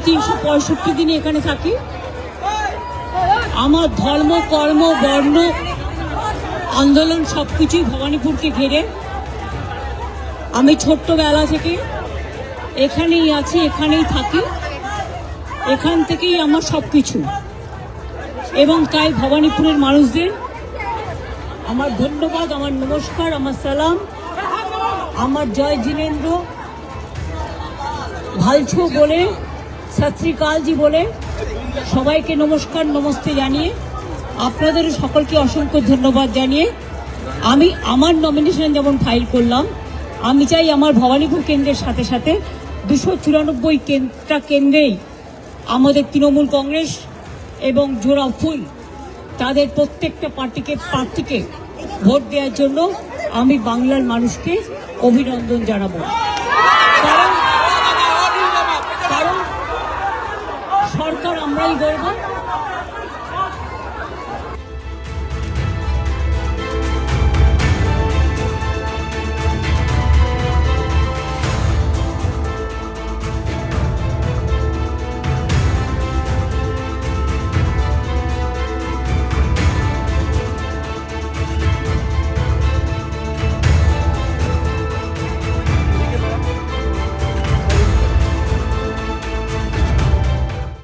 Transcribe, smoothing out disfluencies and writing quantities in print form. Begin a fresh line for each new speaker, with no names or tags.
365 দিন এখানে থাকি। আমার ধর্ম, কর্ম, বর্ণ, আন্দোলন সবকিছুই ভবানীপুরকে ঘিরে। আমি ছোট্টবেলা থেকে এখানেই আছি, এখানেই থাকি, এখান থেকেই আমার সবকিছু। এবং তাই ভবানীপুরের মানুষদের আমার ধন্যবাদ, আমার নমস্কার, আমার সালাম, আমার জয় জিনেন্দ্র ভালছো বলে, সত শ্রী আকালজি বলে সবাইকে নমস্কার নমস্তে জানিয়ে, আপনাদের সকলকে অসংখ্য ধন্যবাদ জানিয়ে আমি আমার নমিনেশন যেমন ফাইল করলাম, আমি চাই আমার ভবানীপুর কেন্দ্রের সাথে সাথে 294টা কেন্দ্রেই আমাদের তৃণমূল কংগ্রেস এবং জোড়া ফুল তাদের প্রত্যেকটা প্রার্থীকে ভোট দেওয়ার জন্য আমি বাংলার মানুষকে অভিনন্দন জানাবো। কারণ সরকার আমরাই গড়ব।